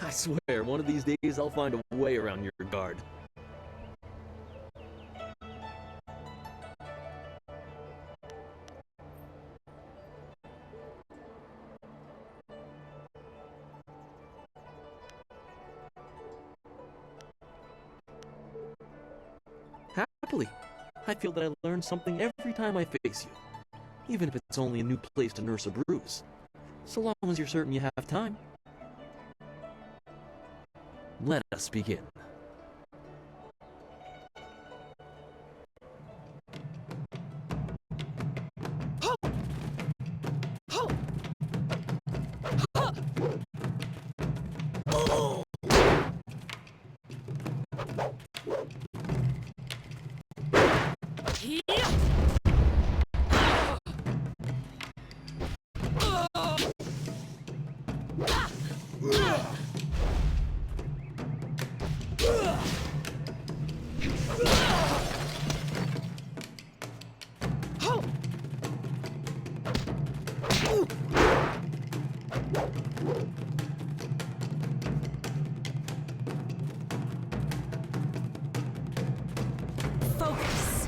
I swear, one of these days I'll find a way around your guard. Happily, I feel that I learn something every time I face you, even if it's only a new place to nurse a bruise, so long as you're certain you have time. Let us begin. Focus.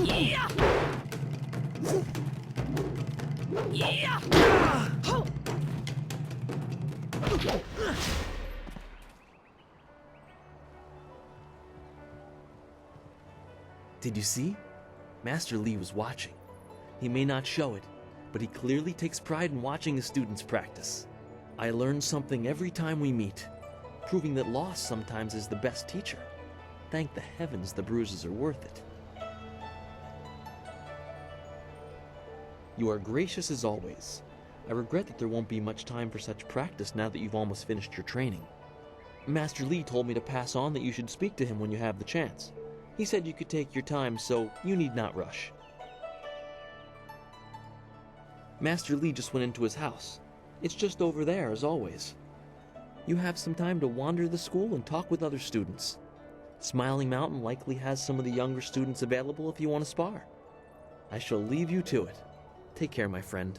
Yeah. Yeah. Did you see? Master Li was watching. He may not show it, but he clearly takes pride in watching his students practice. I learn something every time we meet, proving that loss sometimes is the best teacher. Thank the heavens the bruises are worth it. You are gracious as always. I regret that there won't be much time for such practice now that you've almost finished your training. Master Li told me to pass on that you should speak to him when you have the chance. He said you could take your time, so you need not rush. Master Li just went into his house. It's just over there, as always. You have some time to wander the school and talk with other students. Smiling Mountain likely has some of the younger students available if you want to spar. I shall leave you to it. Take care, my friend.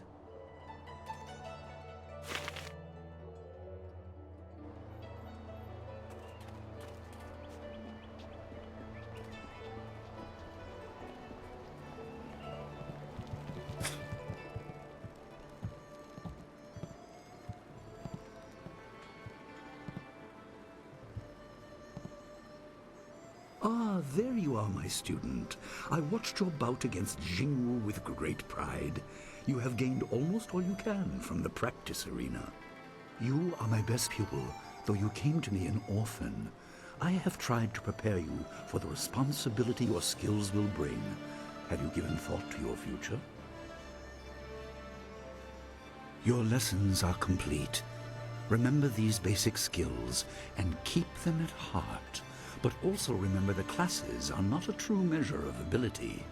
Ah, there you are, my student. I watched your bout against Jingwu with great pride. You have gained almost all you can from the practice arena. You are my best pupil, though you came to me an orphan. I have tried to prepare you for the responsibility your skills will bring. Have you given thought to your future? Your lessons are complete. Remember these basic skills and keep them at heart. But also remember the classes are not a true measure of ability.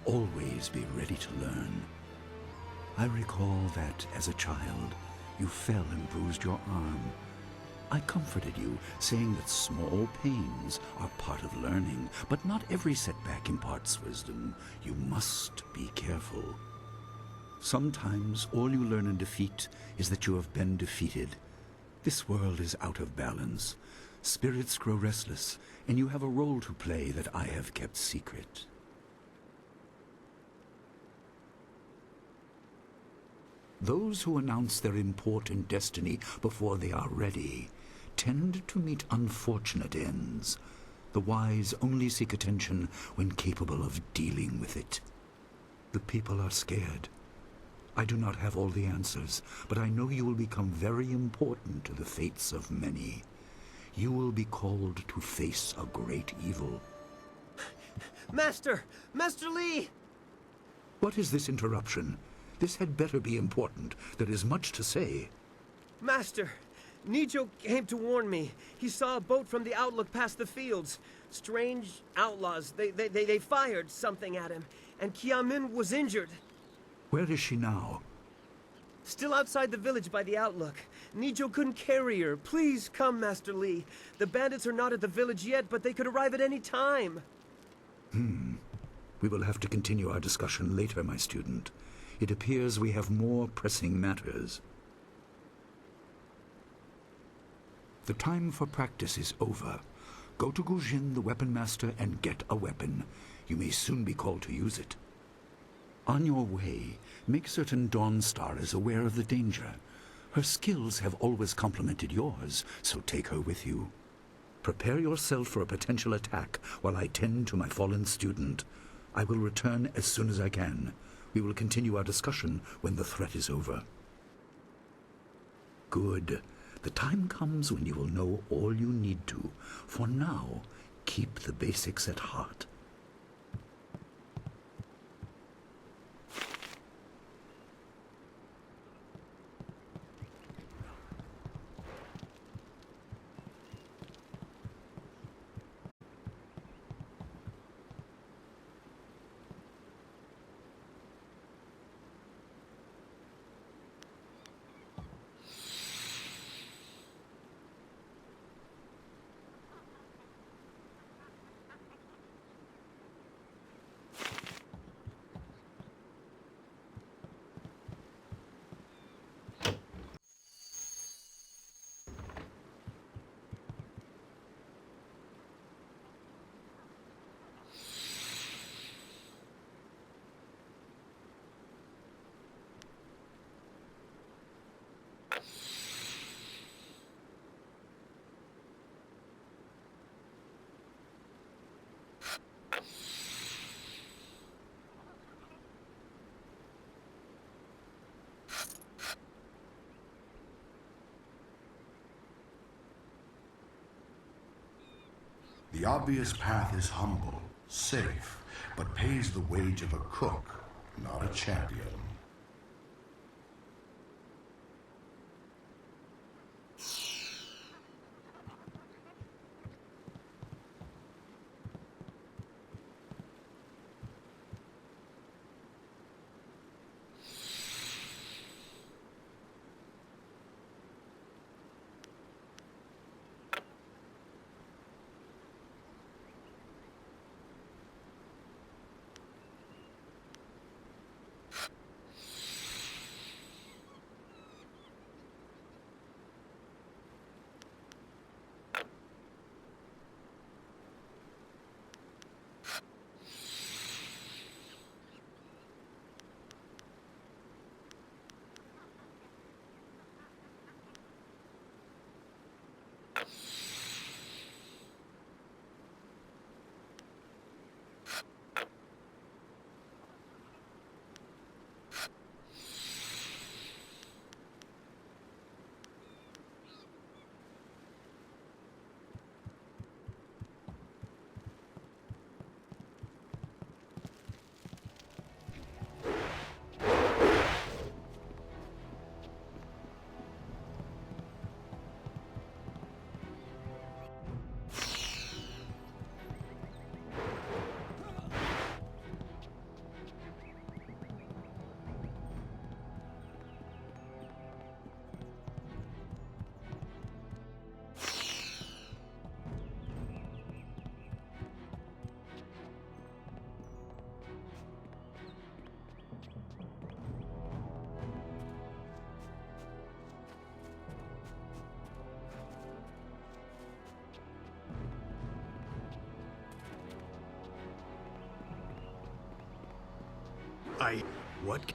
Always be ready to learn. I recall that, as a child, you fell and bruised your arm. I comforted you, saying that small pains are part of learning, but not every setback imparts wisdom. You must be careful. Sometimes all you learn in defeat is that you have been defeated. This world is out of balance. Spirits grow restless, and you have a role to play that I have kept secret. Those who announce their important destiny before they are ready tend to meet unfortunate ends. The wise only seek attention when capable of dealing with it. The people are scared. I do not have all the answers, but I know you will become very important to the fates of many. You will be called to face a great evil. Master! Master Li! What is this interruption? This had better be important. There is much to say. Master, Nijo came to warn me. He saw a boat from the outlook past the fields. Strange outlaws. They fired something at him, and Kiamin was injured. Where is she now? Still outside the village by the outlook. Nijo couldn't carry her. Please come, Master Lee. The bandits are not at the village yet, but they could arrive at any time. We will have to continue our discussion later, my student. It appears we have more pressing matters. The time for practice is over. Go to Gujin, the weapon master, and get a weapon. You may soon be called to use it. On your way, make certain Dawnstar is aware of the danger. Her skills have always complemented yours, so take her with you. Prepare yourself for a potential attack while I tend to my fallen student. I will return as soon as I can. We will continue our discussion when the threat is over. Good. The time comes when you will know all you need to. For now, keep the basics at heart. The obvious path is humble, safe, but pays the wage of a cook, not a champion. What?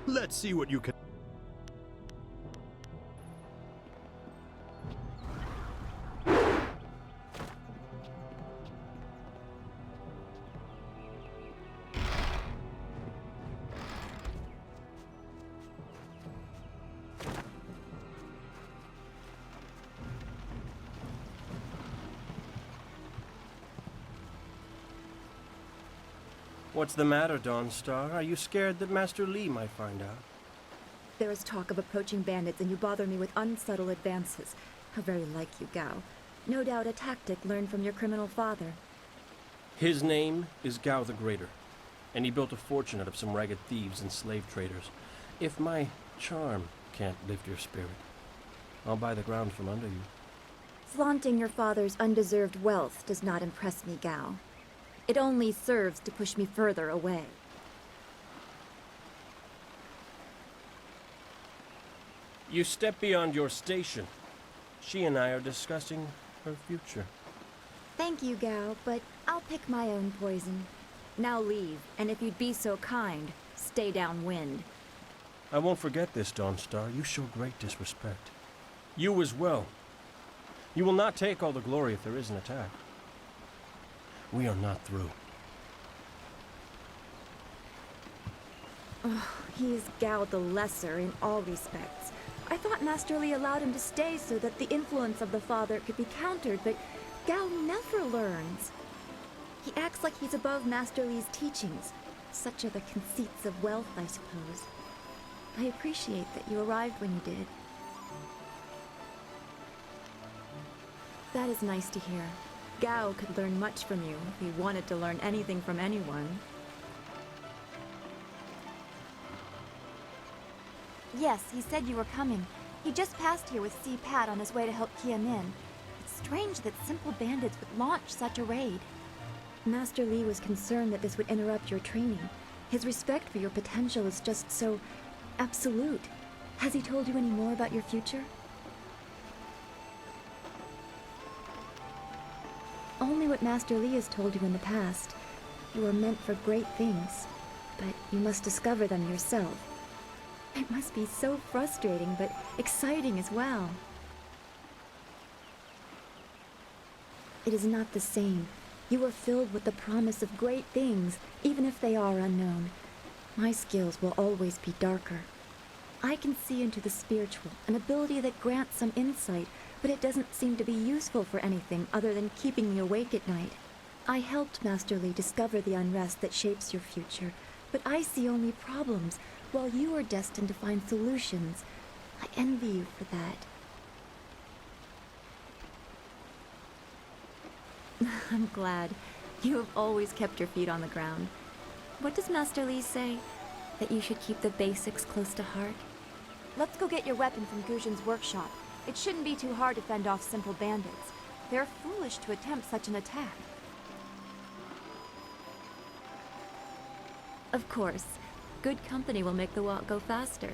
Let's see what you can... What's the matter, Dawnstar? Are you scared that Master Li might find out? There is talk of approaching bandits, and you bother me with unsubtle advances. How very like you, Gao. No doubt a tactic learned from your criminal father. His name is Gao the Greater, and he built a fortune out of some ragged thieves and slave traders. If my charm can't lift your spirit, I'll buy the ground from under you. Flaunting your father's undeserved wealth does not impress me, Gao. It only serves to push me further away. You step beyond your station. She and I are discussing her future. Thank you, Gao, but I'll pick my own poison. Now leave, and if you'd be so kind, stay downwind. I won't forget this, Dawnstar. You show great disrespect. You as well. You will not take all the glory if there is an attack. We are not through. Oh, he is Gao the Lesser in all respects. I thought Master Li allowed him to stay so that the influence of the father could be countered, but Gao never learns. He acts like he's above Master Li's teachings. Such are the conceits of wealth, I suppose. I appreciate that you arrived when you did. That is nice to hear. Gao could learn much from you if he wanted to learn anything from anyone. Yes, he said you were coming. He just passed here with Si Pat on his way to help Kia Min. It's strange that simple bandits would launch such a raid. Master Li was concerned that this would interrupt your training. His respect for your potential is just so absolute. Has he told you any more about your future? Only what Master Li has told you in the past. You are meant for great things, but you must discover them yourself. It must be so frustrating, but exciting as well. It is not the same. You are filled with the promise of great things, even if they are unknown. My skills will always be darker. I can see into the spiritual, an ability that grants some insight, but it doesn't seem to be useful for anything other than keeping me awake at night. I helped Master Li discover the unrest that shapes your future, but I see only problems, while you are destined to find solutions. I envy you for that. I'm glad. You have always kept your feet on the ground. What does Master Li say? That you should keep the basics close to heart? Let's go get your weapon from Guzhen's workshop. It shouldn't be too hard to fend off simple bandits. They're foolish to attempt such an attack. Of course. Good company will make the walk go faster.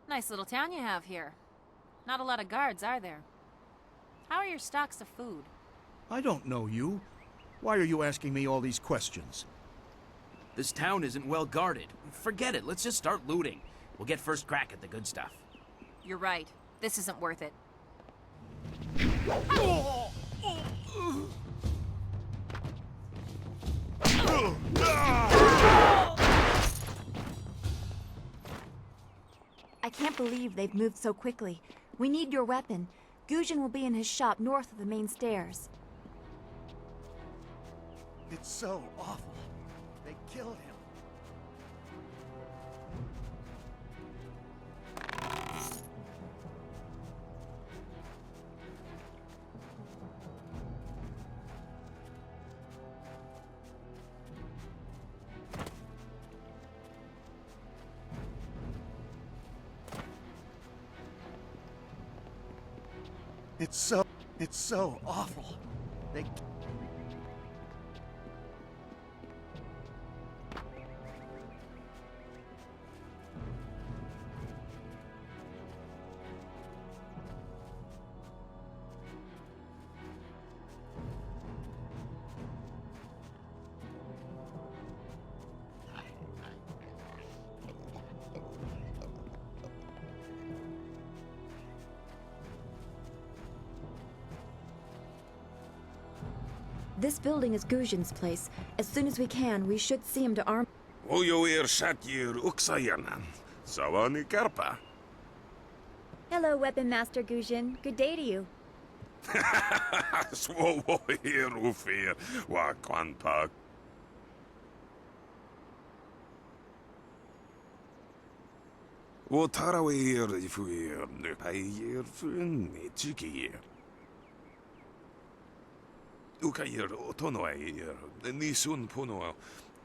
Nice little town you have here. Not a lot of guards, are there? How are your stocks of food? I don't know you. Why are you asking me all these questions? This town isn't well guarded. Forget it, let's just start looting. We'll get first crack at the good stuff. You're right. This isn't worth it. I can't believe they've moved so quickly. We need your weapon. Guzhen will be in his shop north of the main stairs. It's so awful. They killed him. It's so awful. They... This building is Guzhin's place. As soon as we can, we should see him to arm... Ojoir Shatjir Uksayanan. Sawani Karpa. Hello, Weapon Master Guzhin. Good day to you. Swoir Ufir Wakwanpa. Wotarawir Fuir Nupayir Funitchikir. Ukayir Otonoir Nisun Puno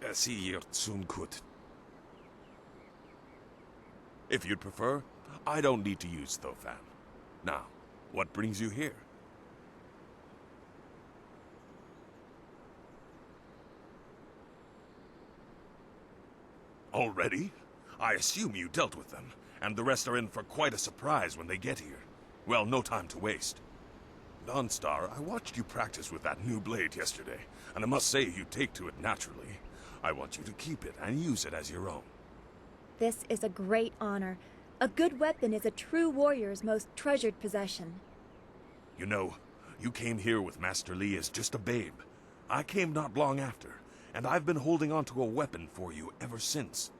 Asir Tsunkut. If you'd prefer, I don't need to use Thofan. Now, what brings you here? Already? I assume you dealt with them, and the rest are in for quite a surprise when they get here. Well, no time to waste. Dawnstar, I watched you practice with that new blade yesterday, and I must say you take to it naturally. I want you to keep it and use it as your own. This is a great honor. A good weapon is a true warrior's most treasured possession. You know, you came here with Master Li as just a babe. I came not long after, and I've been holding on to a weapon for you ever since.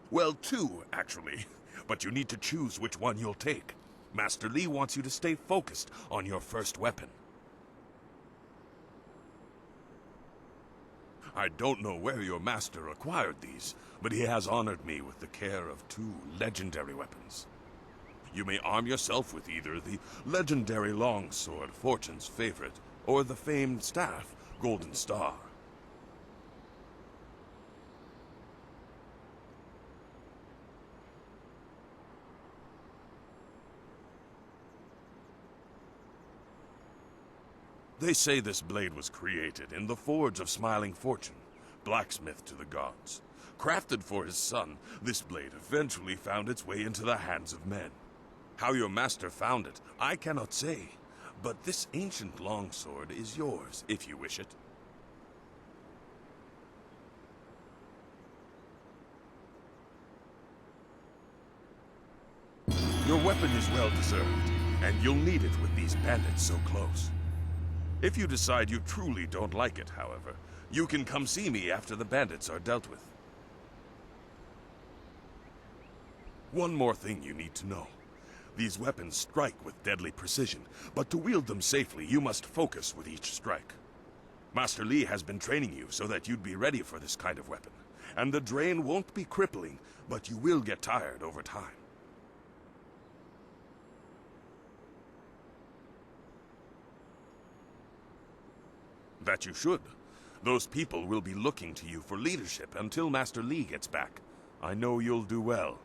Well, two, actually. But you need to choose which one you'll take. Master Li wants you to stay focused on your first weapon. I don't know where your master acquired these, but he has honored me with the care of two legendary weapons. You may arm yourself with either the legendary longsword, Fortune's favorite, or the famed staff, Golden Star. They say this blade was created in the forge of Smiling Fortune, blacksmith to the gods. Crafted for his son, this blade eventually found its way into the hands of men. How your master found it, I cannot say, but this ancient longsword is yours, if you wish it. Your weapon is well deserved, and you'll need it with these bandits so close. If you decide you truly don't like it, however, you can come see me after the bandits are dealt with. One more thing you need to know. These weapons strike with deadly precision, but to wield them safely, you must focus with each strike. Master Li has been training you so that you'd be ready for this kind of weapon, and the drain won't be crippling, but you will get tired over time. That you should. Those people will be looking to you for leadership until Master Li gets back. I know you'll do well.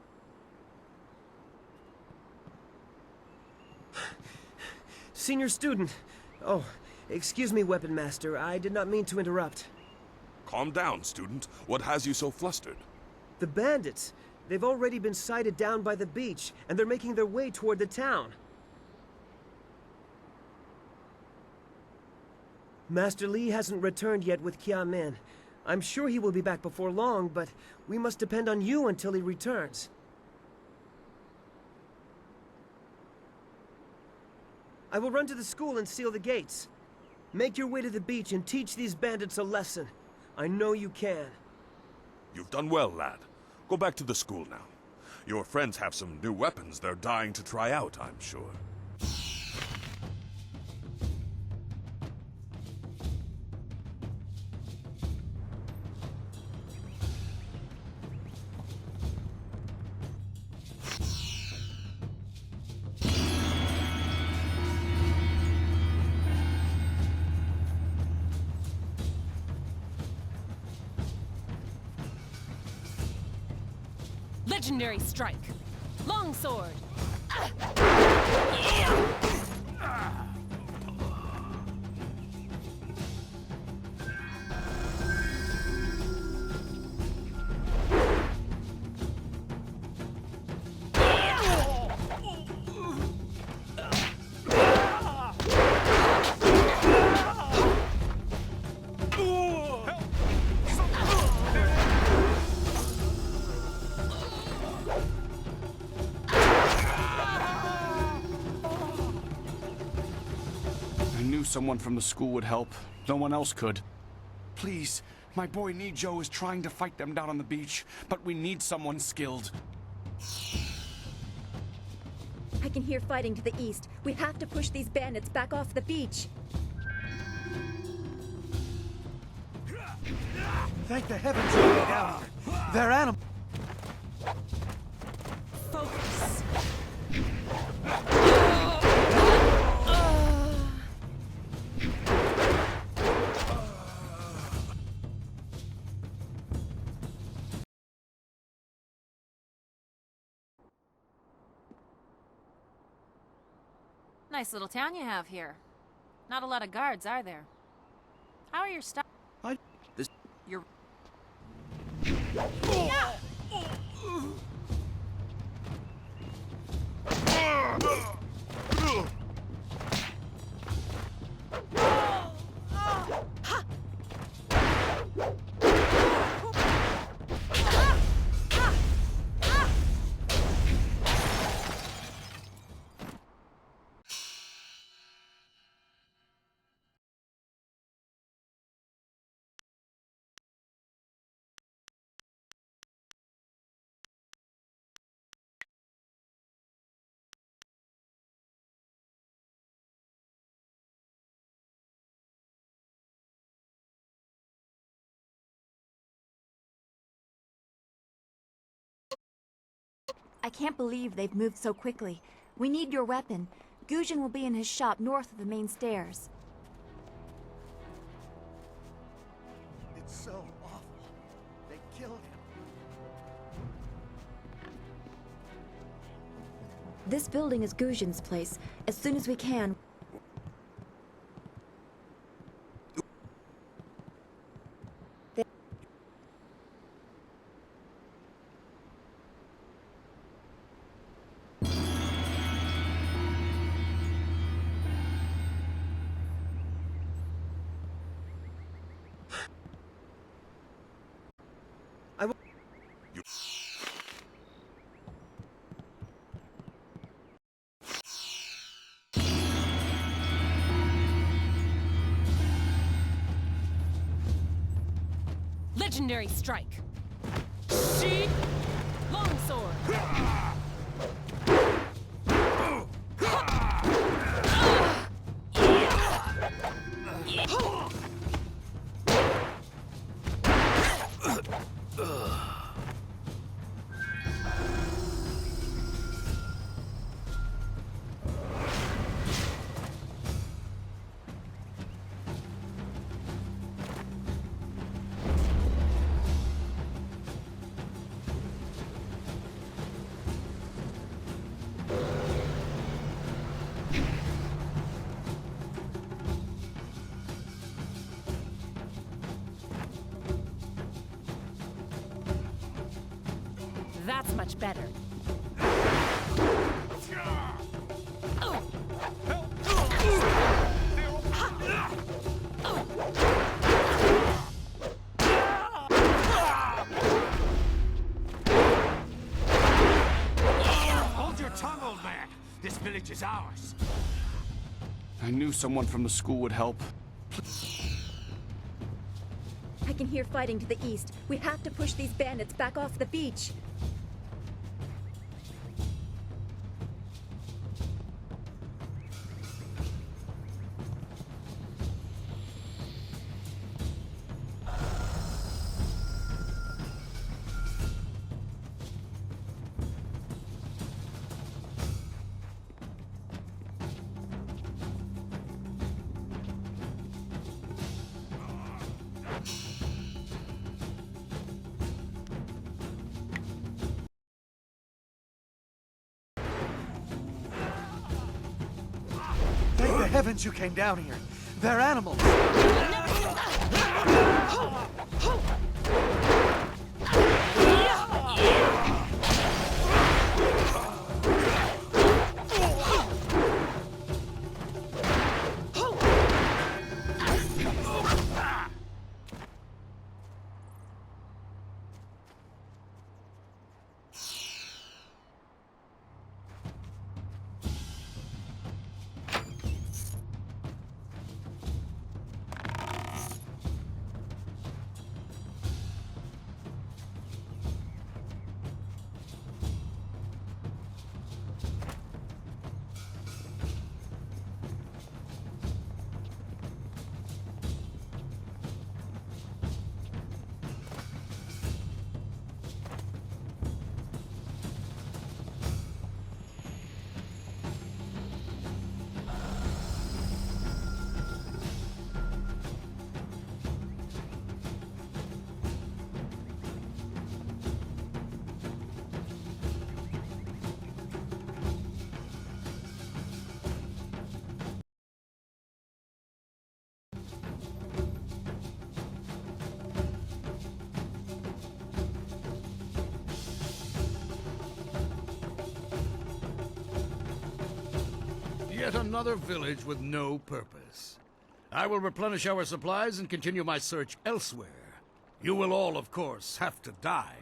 Senior student. Oh, excuse me, Weapon Master. I did not mean to interrupt. Calm down, student. What has you so flustered? The bandits. They've already been sighted down by the beach, and they're making their way toward the town. Master Li hasn't returned yet with Kia Min. I'm sure he will be back before long, but we must depend on you until he returns. I will run to the school and seal the gates. Make your way to the beach and teach these bandits a lesson. I know you can. You've done well, lad. Go back to the school now. Your friends have some new weapons they're dying to try out, I'm sure. Legendary strike. Longsword. someone from the school would help. No one else could. Please, my boy Nijo is trying to fight them down on the beach, but we need someone skilled. I can hear fighting to the east. We have to push these bandits back off the beach. Thank the heavens you came down here. They're animals. Focus. Nice little town you have here. Not a lot of guards, are there? How are your stocks? This... You're... I can't believe they've moved so quickly. We need your weapon. Gujin will be in his shop north of the main stairs. It's so awful. They killed him. This building is Gujin's place. As soon as we can... Legendary strike. She longsword. That's much better. Hold your tongue, old man. This village is ours. I knew someone from the school would help. I can hear fighting to the east. We have to push these bandits back off the beach. Thank the heavens you came down here. They're animals. Yet another village with no purpose. I will replenish our supplies and continue my search elsewhere. You will all, of course, have to die.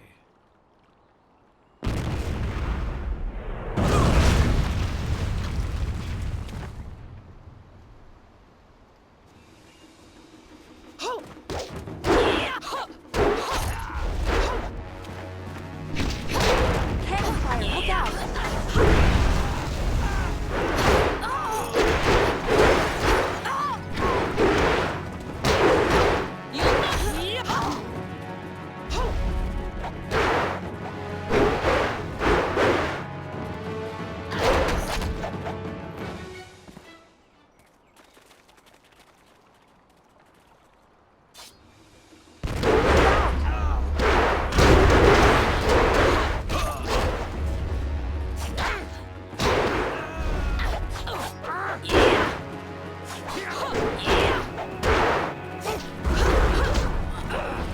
Cannon fire, look out!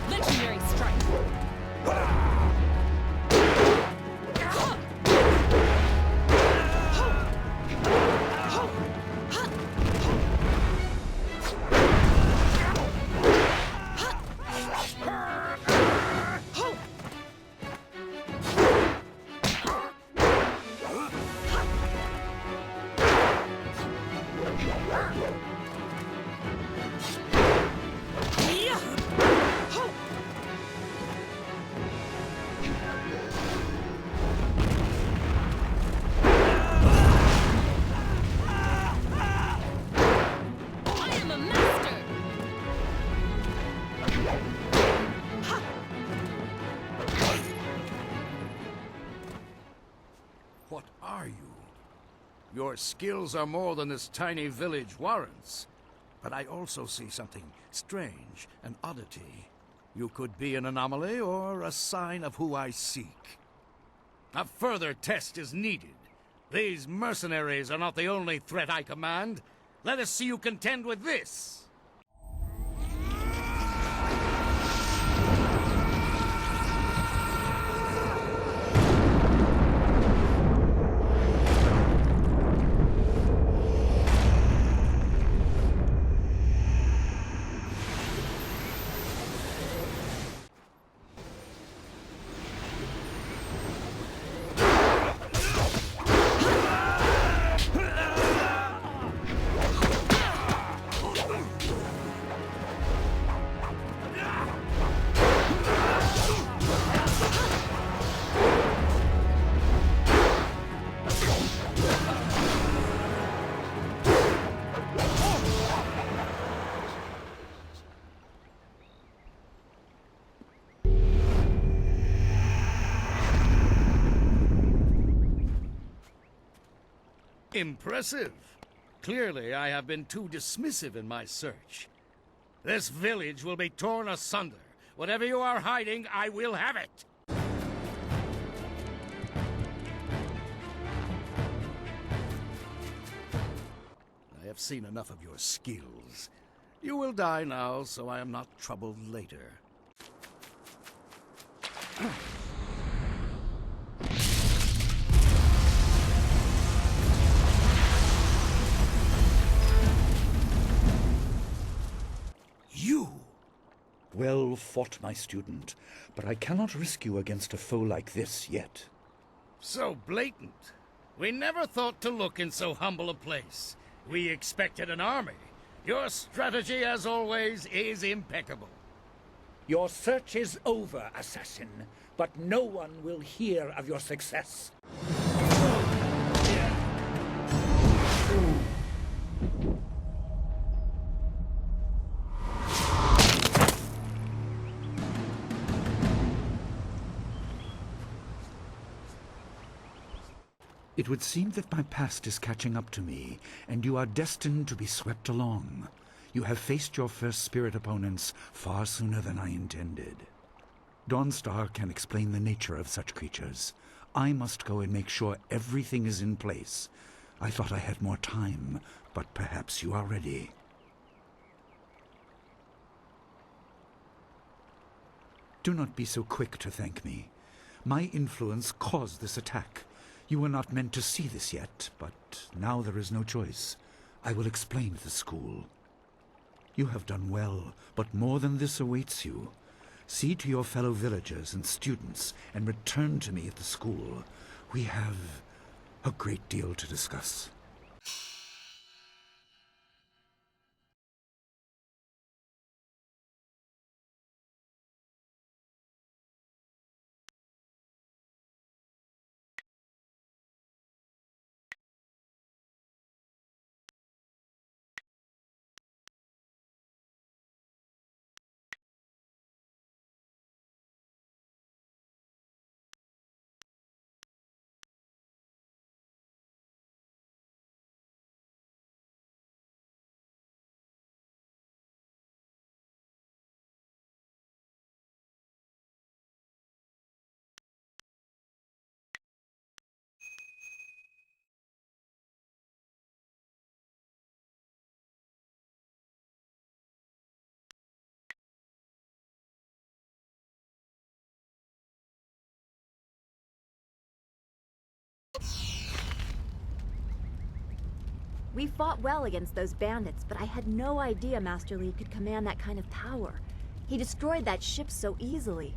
Legendary strike. I am a master. What are you? Your skills are more than this tiny village warrants. But I also see something strange, an oddity. You could be an anomaly or a sign of who I seek. A further test is needed. These mercenaries are not the only threat I command. Let us see you contend with this! Impressive. Clearly, I have been too dismissive in my search. This village will be torn asunder. Whatever you are hiding, I will have it. I have seen enough of your skills. You will die now, so I am not troubled later. You! Well fought, my student, but I cannot risk you against a foe like this yet. So blatant. We never thought to look in so humble a place. We expected an army. Your strategy, as always, is impeccable. Your search is over, assassin, but no one will hear of your success. It would seem that my past is catching up to me, and you are destined to be swept along. You have faced your first spirit opponents far sooner than I intended. Dawnstar can explain the nature of such creatures. I must go and make sure everything is in place. I thought I had more time, but perhaps you are ready. Do not be so quick to thank me. My influence caused this attack. You were not meant to see this yet, but now there is no choice. I will explain at the school. You have done well, but more than this awaits you. See to your fellow villagers and students, and return to me at the school. We have a great deal to discuss. We fought well against those bandits, but I had no idea Master Li could command that kind of power. He destroyed that ship so easily.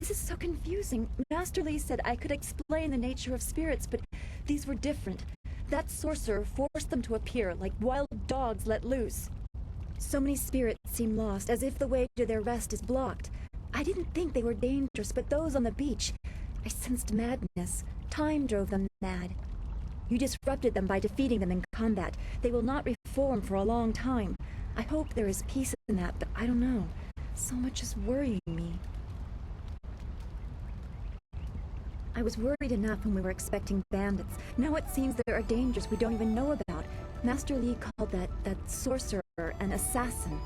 This is so confusing. Master Li said I could explain the nature of spirits, but these were different. That sorcerer forced them to appear like wild dogs let loose. So many spirits seem lost, as if the way to their rest is blocked. I didn't think they were dangerous, but those on the beach, I sensed madness. Time drove them mad. You disrupted them by defeating them in combat. They will not reform for a long time. I hope there is peace in that, but I don't know. So much is worrying me. I was worried enough when we were expecting bandits. Now it seems there are dangers we don't even know about. Master Li called that sorcerer an assassin.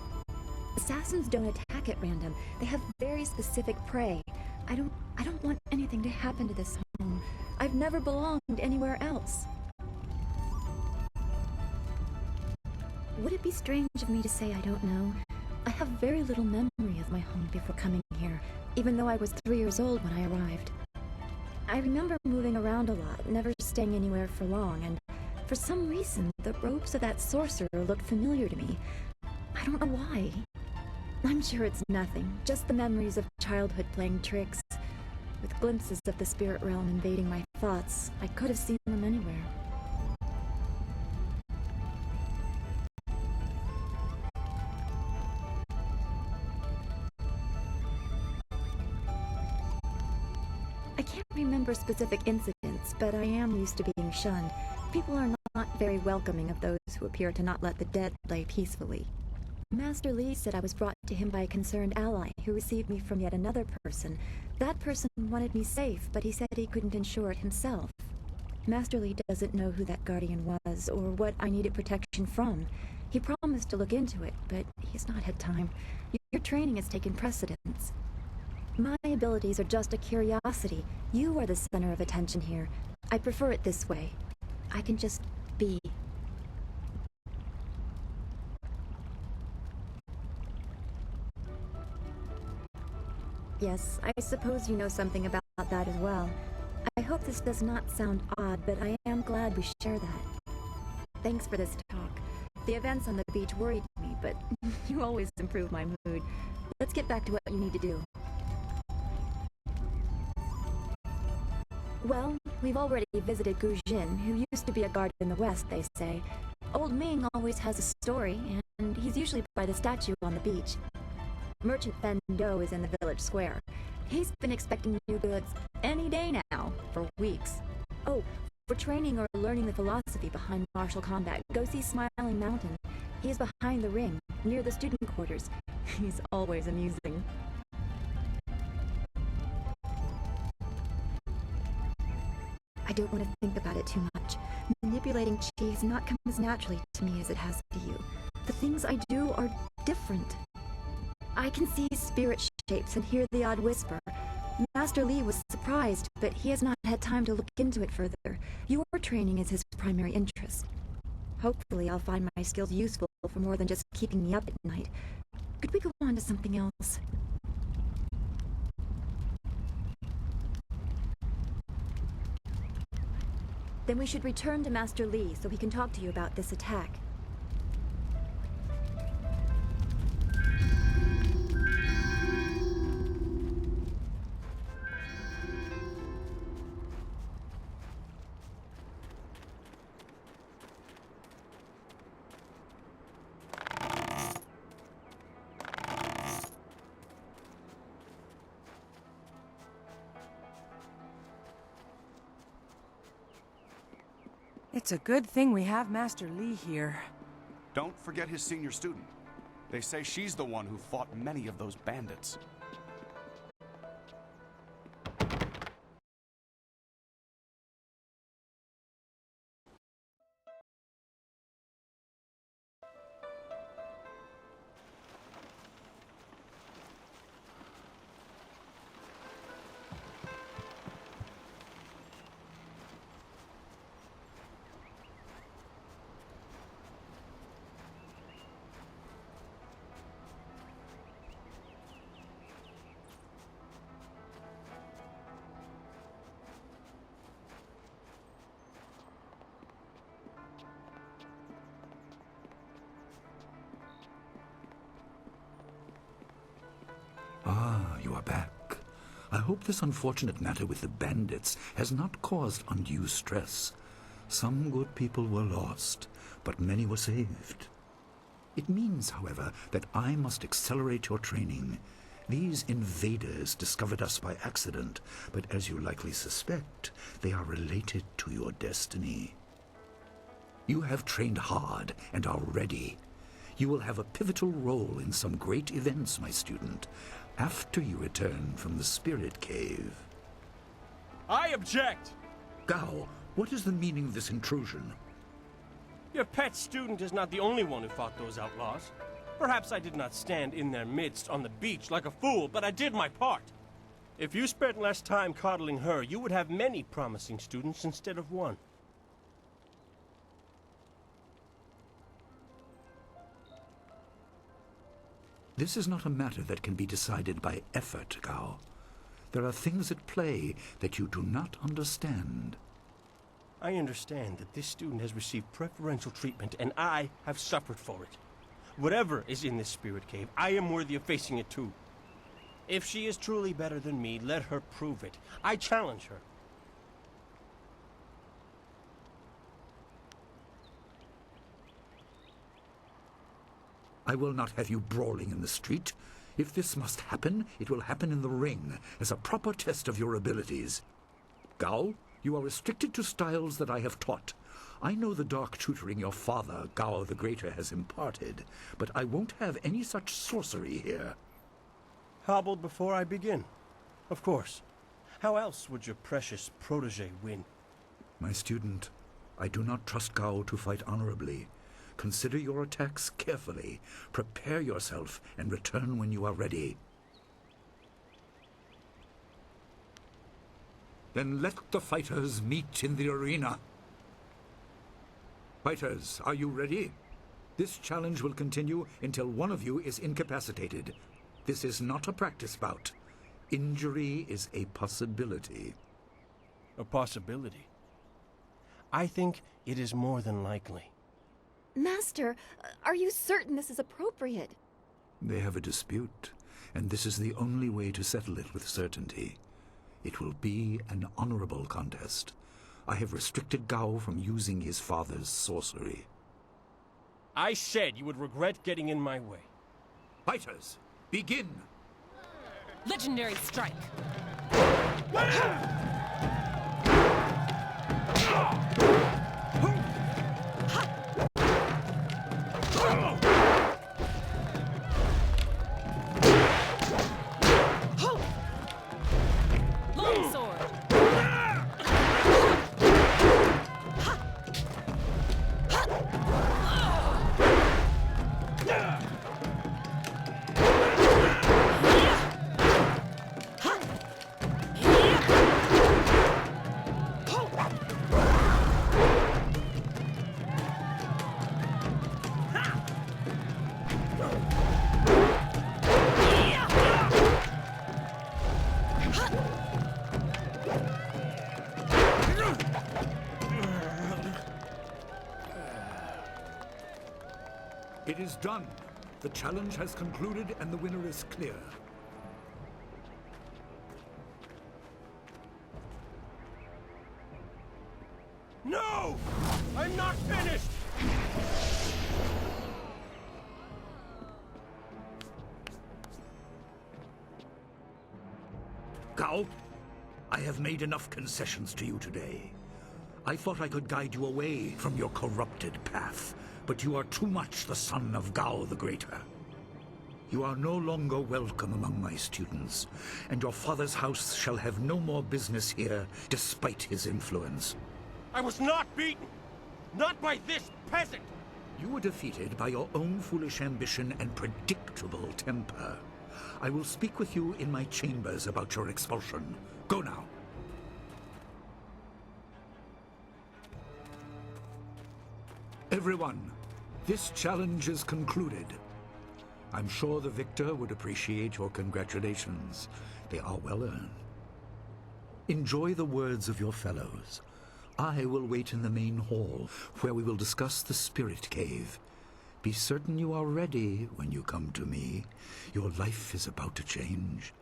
Assassins don't attack at random. They have very specific prey. I don't want anything to happen to this home. I've never belonged anywhere else. Would it be strange of me to say I don't know? I have very little memory of my home before coming here, even though I was 3 years old when I arrived. I remember moving around a lot, never staying anywhere for long, and for some reason, the robes of that sorcerer looked familiar to me. I don't know why. I'm sure it's nothing, just the memories of childhood playing tricks. With glimpses of the spirit realm invading my thoughts, I could have seen them anywhere. I can't remember specific incidents, but I am used to being shunned. People are not very welcoming of those who appear to not let the dead lay peacefully. Master Li said I was brought to him by a concerned ally who received me from yet another person. That person wanted me safe, but he said he couldn't ensure it himself. Master Li doesn't know who that guardian was or what I needed protection from. He promised to look into it, but he's not had time. Your training has taken precedence. My abilities are just a curiosity. You are the center of attention here. I prefer it this way. I can just be. Yes, I suppose you know something about that as well. I hope this does not sound odd, but I am glad we share that. Thanks for this talk. The events on the beach worried me, but you always improve my mood. Let's get back to what you need to do. Well, we've already visited Gu Jin, who used to be a guard in the west, they say. Old Ming always has a story, and he's usually by the statue on the beach. Merchant Fen Do is in the village square. He's been expecting new goods any day now, for weeks. Oh, for training or learning the philosophy behind martial combat, go see Smiling Mountain. He's behind the ring, near the student quarters. He's always amusing. I don't want to think about it too much. Manipulating chi has not come as naturally to me as it has to you. The things I do are different. I can see spirit shapes and hear the odd whisper. Master Li was surprised, but he has not had time to look into it further. Your training is his primary interest. Hopefully I'll find my skills useful for more than just keeping me up at night. Could we go on to something else? Then we should return to Master Li so he can talk to you about this attack. It's a good thing we have Master Li here. Don't forget his senior student. They say she's the one who fought many of those bandits. Ah, you are back. I hope this unfortunate matter with the bandits has not caused undue stress. Some good people were lost, but many were saved. It means, however, that I must accelerate your training. These invaders discovered us by accident, but as you likely suspect, they are related to your destiny. You have trained hard and are ready. You will have a pivotal role in some great events, my student, after you return from the Spirit Cave. I object! Gao, what is the meaning of this intrusion? Your pet student is not the only one who fought those outlaws. Perhaps I did not stand in their midst on the beach like a fool, but I did my part. If you spent less time coddling her, you would have many promising students instead of one. This is not a matter that can be decided by effort, Gao. There are things at play that you do not understand. I understand that this student has received preferential treatment, and I have suffered for it. Whatever is in this spirit cave, I am worthy of facing it too. If she is truly better than me, let her prove it. I challenge her. I will not have you brawling in the street. If this must happen, it will happen in the ring, as a proper test of your abilities. Gao, you are restricted to styles that I have taught. I know the dark tutoring your father, Gao the Greater, has imparted, but I won't have any such sorcery here. Hobbled before I begin. Of course. How else would your precious protege win? My student, I do not trust Gao to fight honorably. Consider your attacks carefully. Prepare yourself and return when you are ready. Then let the fighters meet in the arena. Fighters, are you ready? This challenge will continue until one of you is incapacitated. This is not a practice bout. Injury is a possibility. A possibility? I think it is more than likely. Master, are you certain this is appropriate? They have a dispute, and this is the only way to settle it with certainty. It will be an honorable contest. I have restricted Gao from using his father's sorcery. I said you would regret getting in my way. Fighters, begin! Legendary strike! Long sword! It is done. The challenge has concluded and the winner is clear. No! I'm not finished! Gao, I have made enough concessions to you today. I thought I could guide you away from your corrupted path, but you are too much the son of Gao the Greater. You are no longer welcome among my students, and your father's house shall have no more business here despite his influence. I was not beaten! Not by this peasant! You were defeated by your own foolish ambition and predictable temper. I will speak with you in my chambers about your expulsion. Go now. Everyone, this challenge is concluded. I'm sure the victor would appreciate your congratulations. They are well earned. Enjoy the words of your fellows. I will wait in the main hall, where we will discuss the Spirit Cave. Be certain you are ready when you come to me. Your life is about to change.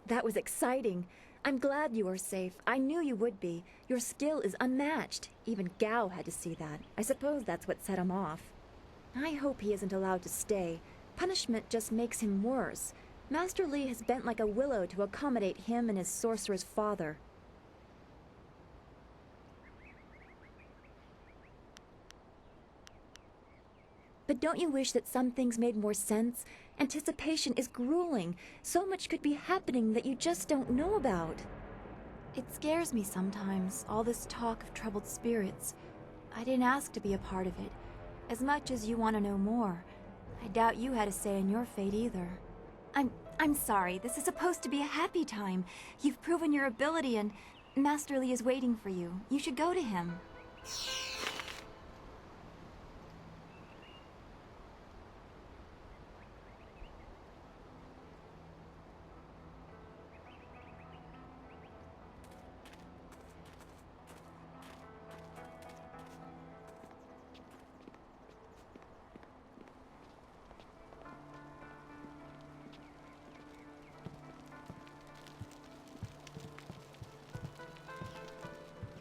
That was exciting. I'm glad you are safe. I knew you would be. Your skill is unmatched. Even Gao had to see that. I suppose that's what set him off. I hope he isn't allowed to stay. Punishment just makes him worse. Master Li has bent like a willow to accommodate him and his sorcerer's father. But don't you wish that some things made more sense? Anticipation is grueling. So much could be happening that you just don't know about. It scares me sometimes, all this talk of troubled spirits. I didn't ask to be a part of it. As much as you want to know more, I doubt you had a say in your fate either. I'm sorry. This is supposed to be a happy time. You've proven your ability and Master Li is waiting for you. You should go to him.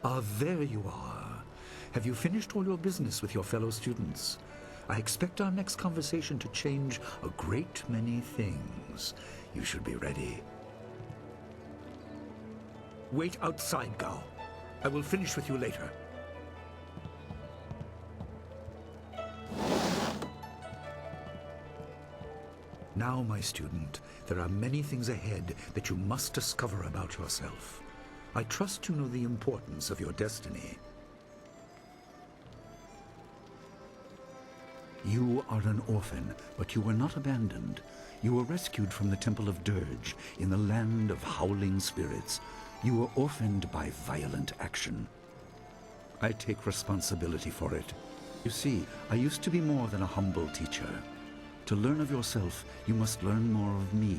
Ah, there you are. Have you finished all your business with your fellow students? I expect our next conversation to change a great many things. You should be ready. Wait outside, Gao. I will finish with you later. Now, my student, there are many things ahead that you must discover about yourself. I trust you know the importance of your destiny. You are an orphan, but you were not abandoned. You were rescued from the Temple of Dirge in the land of howling spirits. You were orphaned by violent action. I take responsibility for it. You see, I used to be more than a humble teacher. To learn of yourself, you must learn more of me.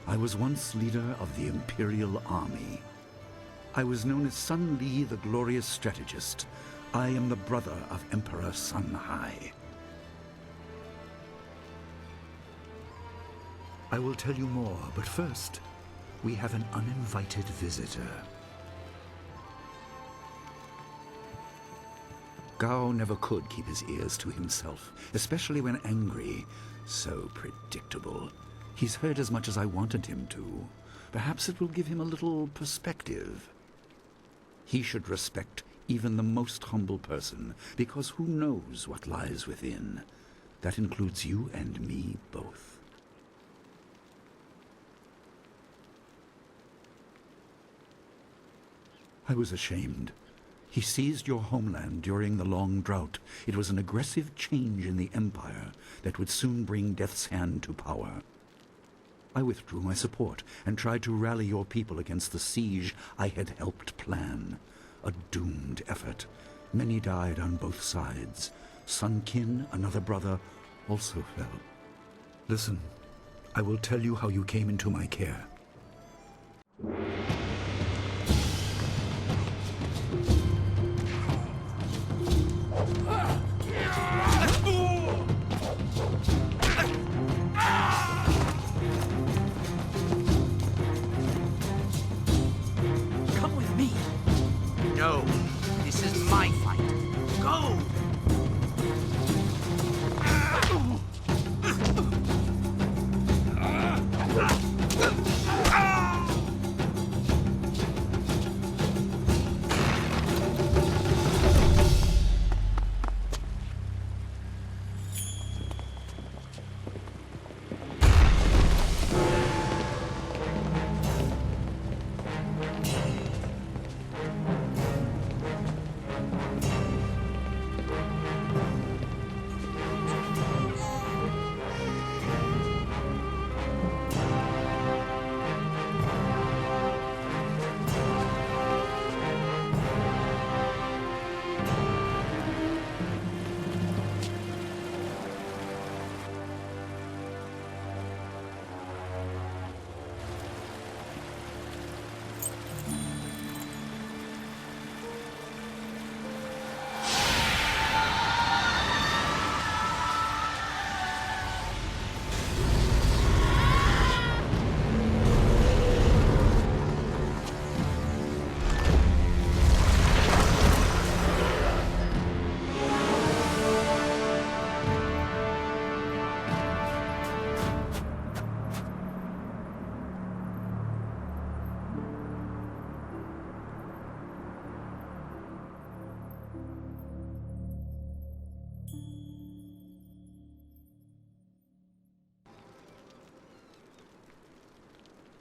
I was once leader of the Imperial Army. I was known as Sun Li, the glorious strategist. I am the brother of Emperor Sun Hai. I will tell you more, but first, we have an uninvited visitor. Gao never could keep his ears to himself, especially when angry. So predictable. He's heard as much as I wanted him to. Perhaps it will give him a little perspective. He should respect even the most humble person, because who knows what lies within? That includes you and me both. I was ashamed. He seized your homeland during the long drought. It was an aggressive change in the Empire that would soon bring Death's Hand to power. I withdrew my support and tried to rally your people against the siege I had helped plan. A doomed effort. Many died on both sides. Sun Qin, another brother, also fell. Listen, I will tell you how you came into my care. Ah!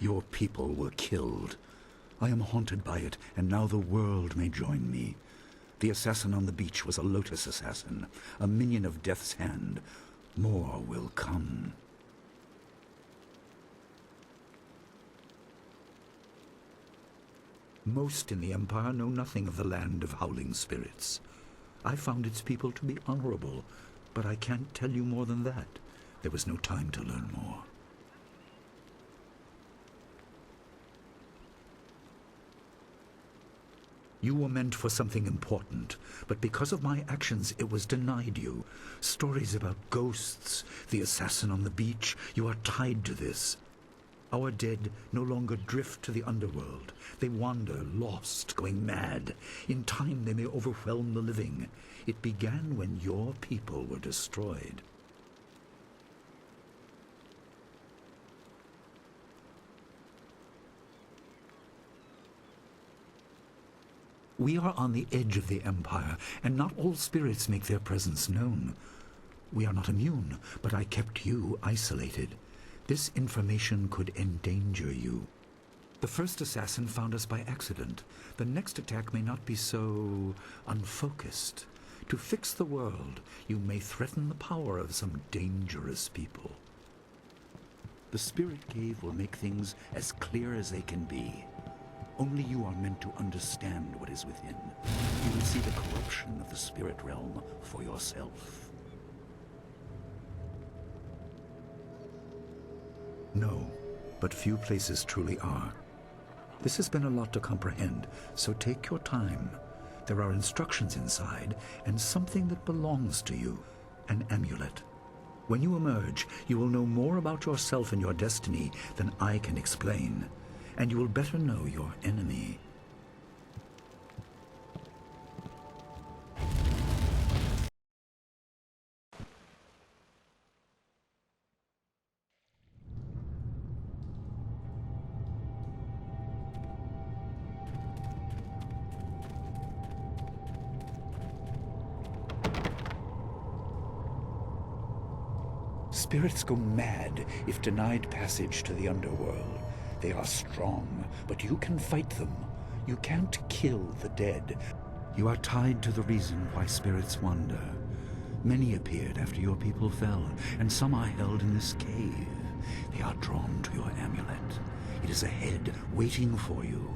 Your people were killed. I am haunted by it, and now the world may join me. The assassin on the beach was a Lotus assassin, a minion of Death's Hand. More will come. Most in the Empire know nothing of the land of howling spirits. I found its people to be honorable, but I can't tell you more than that. There was no time to learn more. You were meant for something important, but because of my actions it was denied you. Stories about ghosts, the assassin on the beach, you are tied to this. Our dead no longer drift to the underworld. They wander, lost, going mad. In time they may overwhelm the living. It began when your people were destroyed. We are on the edge of the Empire, and not all spirits make their presence known. We are not immune, but I kept you isolated. This information could endanger you. The first assassin found us by accident. The next attack may not be so unfocused. To fix the world, you may threaten the power of some dangerous people. The Spirit Cave will make things as clear as they can be. Only you are meant to understand what is within. You will see the corruption of the spirit realm for yourself. No, but few places truly are. This has been a lot to comprehend, so take your time. There are instructions inside, and something that belongs to you, an amulet. When you emerge, you will know more about yourself and your destiny than I can explain. And you will better know your enemy. Spirits go mad if denied passage to the underworld. They are strong, but you can fight them. You can't kill the dead. You are tied to the reason why spirits wander. Many appeared after your people fell, and some are held in this cave. They are drawn to your amulet. It is ahead, waiting for you.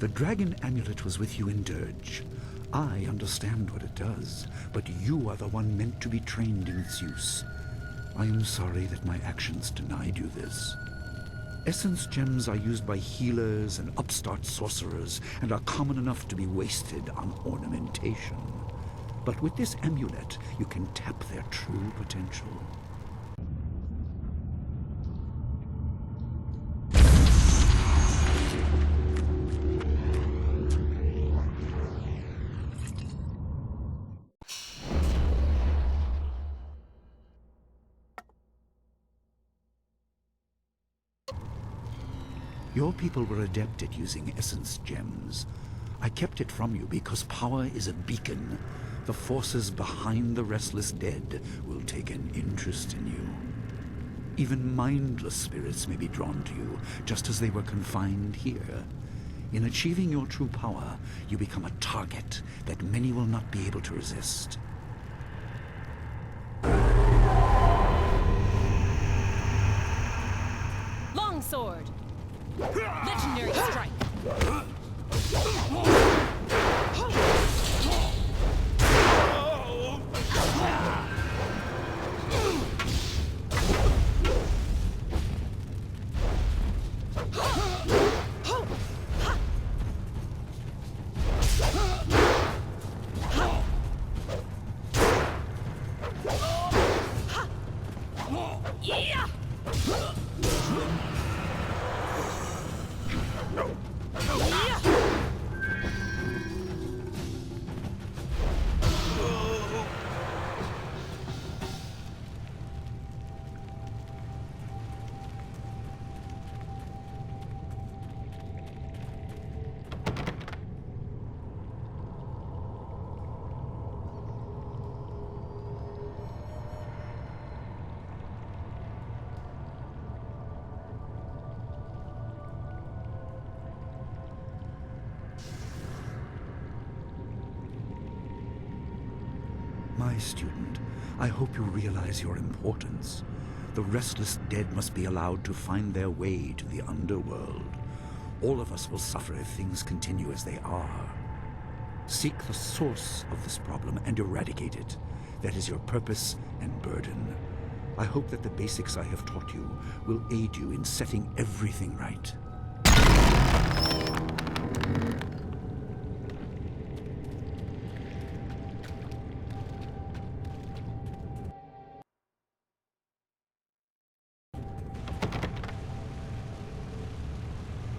The dragon amulet was with you in Dirge. I understand what it does, but you are the one meant to be trained in its use. I am sorry that my actions denied you this. Essence gems are used by healers and upstart sorcerers and are common enough to be wasted on ornamentation. But with this amulet, you can tap their true potential. Your people were adept at using essence gems. I kept it from you because power is a beacon. The forces behind the restless dead will take an interest in you. Even mindless spirits may be drawn to you, just as they were confined here. In achieving your true power, you become a target that many will not be able to resist. Longsword! Legendary strike! My student, I hope you realize your importance. The restless dead must be allowed to find their way to the underworld. All of us will suffer if things continue as they are. Seek the source of this problem and eradicate it. That is your purpose and burden. I hope that the basics I have taught you will aid you in setting everything right.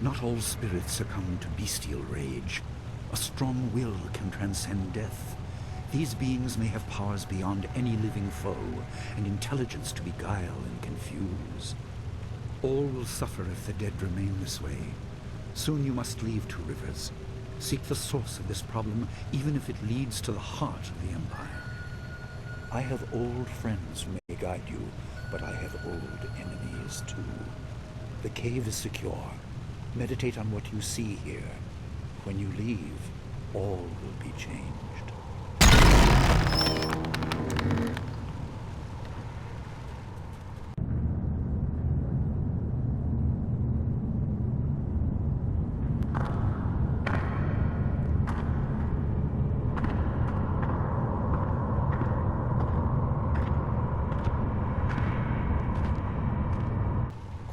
Not all spirits succumb to bestial rage. A strong will can transcend death. These beings may have powers beyond any living foe, and intelligence to beguile and confuse. All will suffer if the dead remain this way. Soon you must leave Two Rivers. Seek the source of this problem, even if it leads to the heart of the Empire. I have old friends who may guide you, but I have old enemies too. The cave is secure. Meditate on what you see here. When you leave, all will be changed.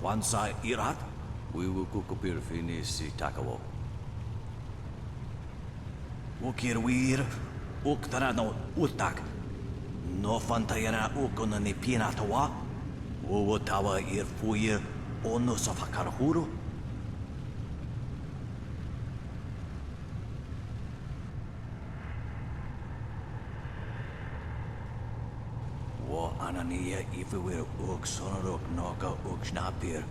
Kwanzaa irat, wiwu kukupir finisi takawo. Ukir wir, uktara no utak. No fantayana ukona ni pinatawa. Uwatawa ir fuir, ono safakarhuru. Anania ifewir uk sonorok noka uk snapir.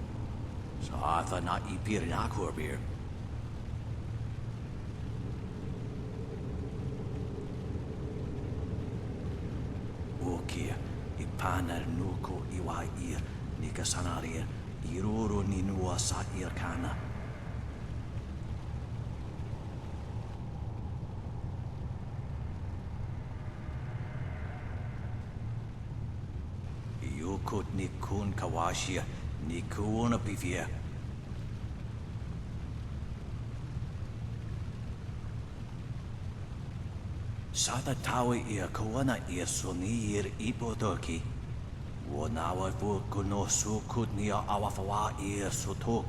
So atha na ipir nakurbir. Ukia ipanar nuko iwa ir nikasanarir iruru ninua sa irkana. Yukut ni kun kawashia ni kuona pivia. Sada tawa ia kawana ia soni ir ipotoki. Wanawa fu kuno sukut nia awafawa ia sotok.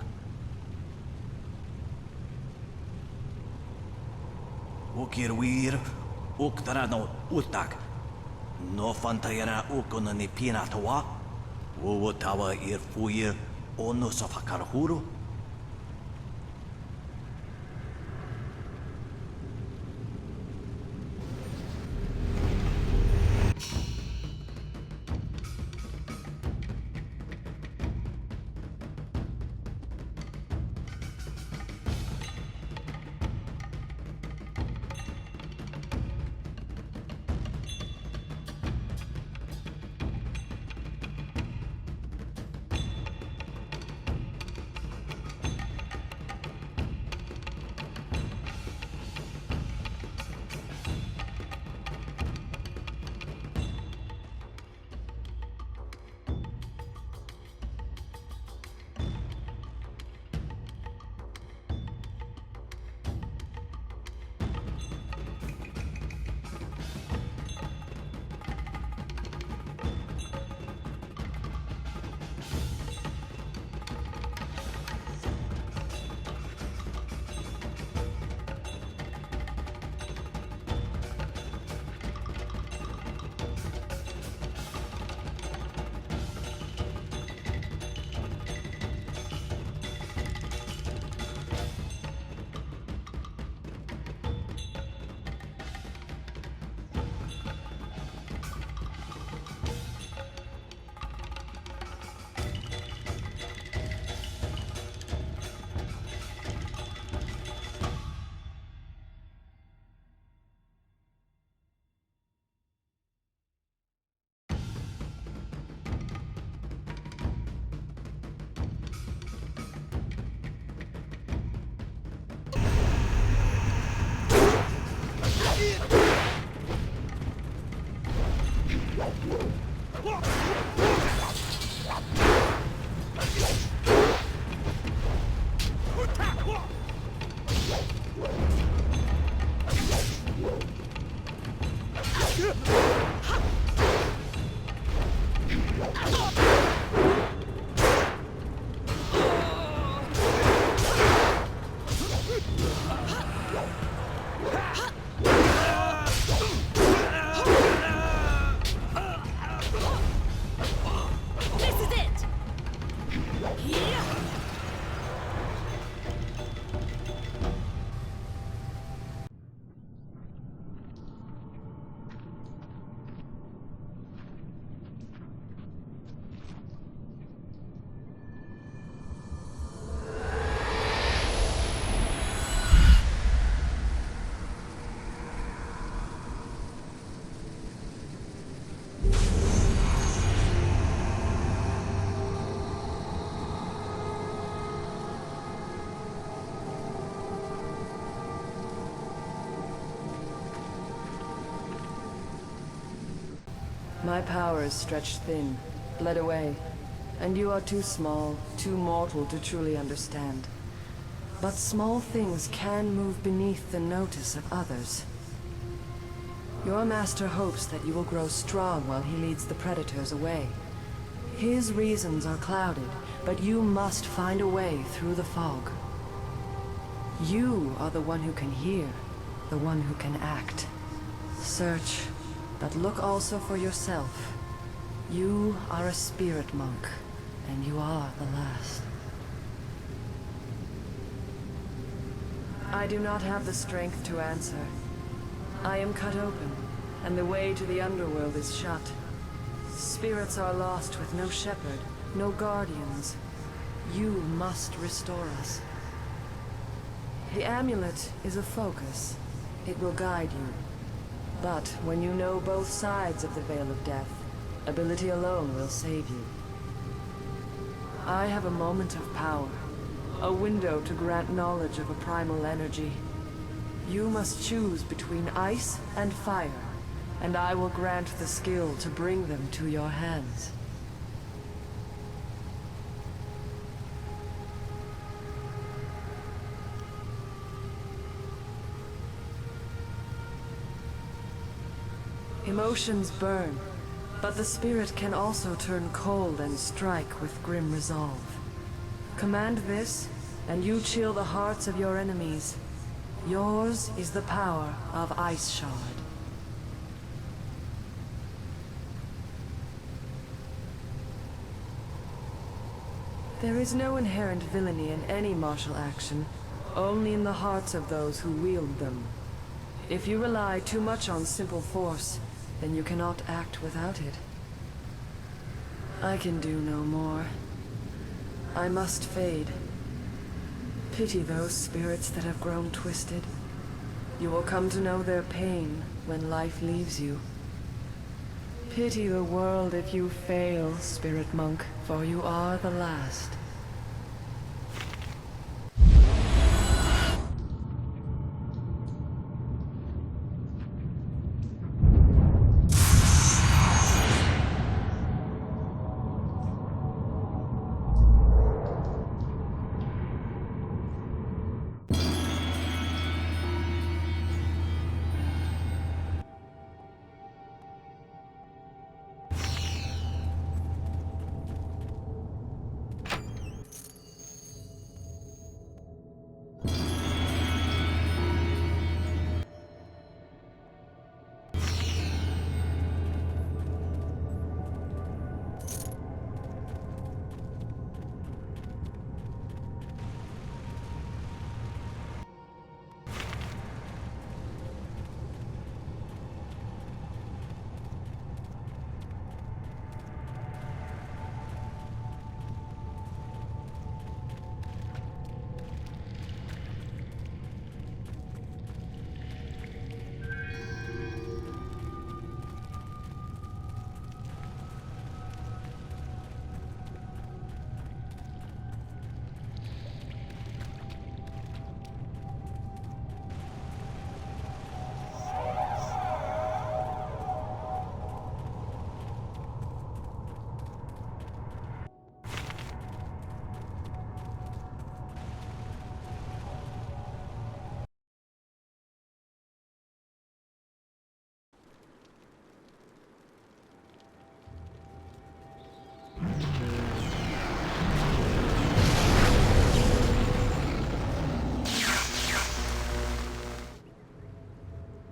Ukir wir uktara no utak. No fantayana ukona ni pinatawa. Uwatawa ir fuir ono safakarhuru. My power is stretched thin, bled away, and you are too small, too mortal to truly understand. But small things can move beneath the notice of others. Your master hopes that you will grow strong while he leads the predators away. His reasons are clouded, but you must find a way through the fog. You are the one who can hear, the one who can act. Search, but look also for yourself. You are a spirit monk, and you are the last. I do not have the strength to answer. I am cut open, and the way to the underworld is shut. Spirits are lost with no shepherd, no guardians. You must restore us. The amulet is a focus. It will guide you. But when you know both sides of the Veil of Death, ability alone will save you. I have a moment of power, a window to grant knowledge of a primal energy. You must choose between ice and fire, and I will grant the skill to bring them to your hands. Emotions burn, but the spirit can also turn cold and strike with grim resolve. Command this, and you chill the hearts of your enemies. Yours is the power of Ice Shard. There is no inherent villainy in any martial action, only in the hearts of those who wield them. If you rely too much on simple force, then you cannot act without it. I can do no more. I must fade. Pity those spirits that have grown twisted. You will come to know their pain when life leaves you. Pity the world if you fail, spirit monk, for you are the last.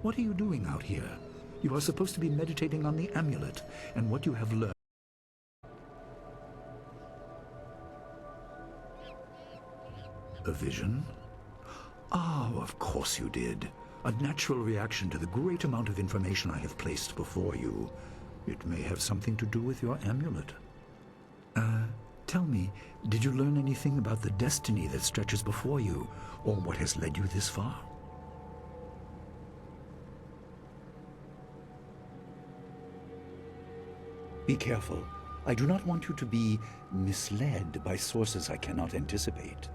What are you doing out here? You are supposed to be meditating on the amulet and what you have learned. A vision? Oh, of course you did. A natural reaction to the great amount of information I have placed before you. It may have something to do with your amulet. Tell me, did you learn anything about the destiny that stretches before you, or what has led you this far? Be careful. I do not want you to be misled by sources I cannot anticipate.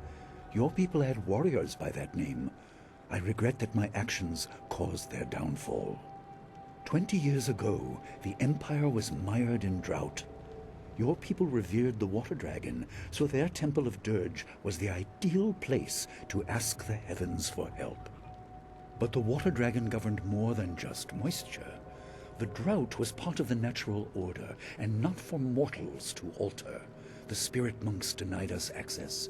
Your people had warriors by that name. I regret that my actions caused their downfall. 20 years ago, the Empire was mired in drought. Your people revered the Water Dragon, so their Temple of Dirge was the ideal place to ask the heavens for help. But the Water Dragon governed more than just moisture. The drought was part of the natural order, and not for mortals to alter. The spirit monks denied us access.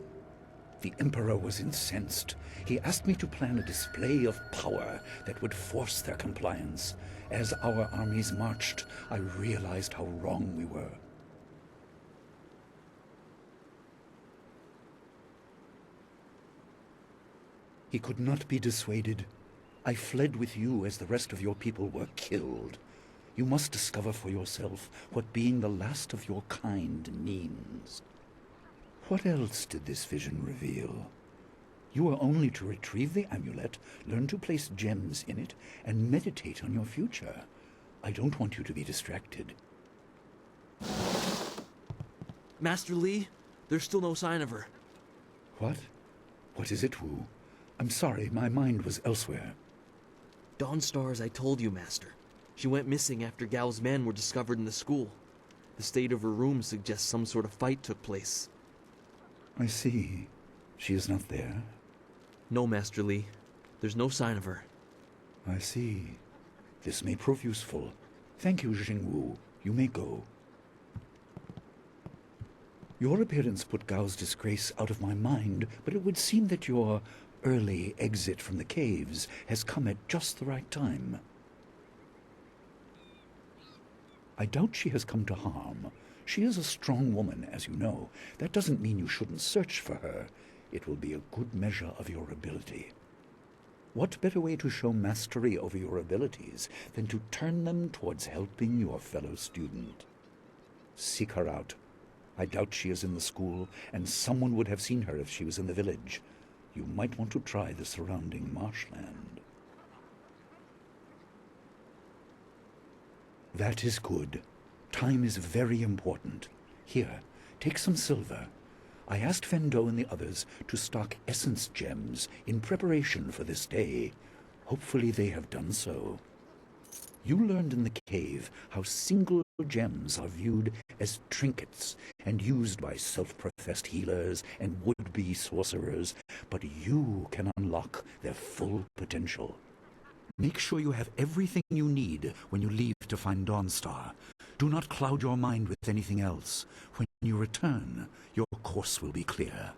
The Emperor was incensed. He asked me to plan a display of power that would force their compliance. As our armies marched, I realized how wrong we were. He could not be dissuaded. I fled with you as the rest of your people were killed. You must discover for yourself what being the last of your kind means. What else did this vision reveal? You are only to retrieve the amulet, learn to place gems in it, and meditate on your future. I don't want you to be distracted. Master Li, there's still no sign of her. What? What is it, Wu? I'm sorry, my mind was elsewhere. Dawnstar, as I told you, Master. She went missing after Gao's men were discovered in the school. The state of her room suggests some sort of fight took place. I see. She is not there? No, Master Li. There's no sign of her. I see. This may prove useful. Thank you, Jingwu. You may go. Your appearance put Gao's disgrace out of my mind, but it would seem that your early exit from the caves has come at just the right time. I doubt she has come to harm. She is a strong woman, as you know. That doesn't mean you shouldn't search for her. It will be a good measure of your ability. What better way to show mastery over your abilities than to turn them towards helping your fellow student? Seek her out. I doubt she is in the school, and someone would have seen her if she was in the village. You might want to try the surrounding marshland. That is good. Time is very important. Here, take some silver. I asked Fendo and the others to stock essence gems in preparation for this day. Hopefully they have done so. You learned in the cave how single gems are viewed as trinkets and used by self-professed healers and would-be sorcerers, but you can unlock their full potential. Make sure you have everything you need when you leave to find Dawnstar. Do not cloud your mind with anything else. When you return, your course will be clear.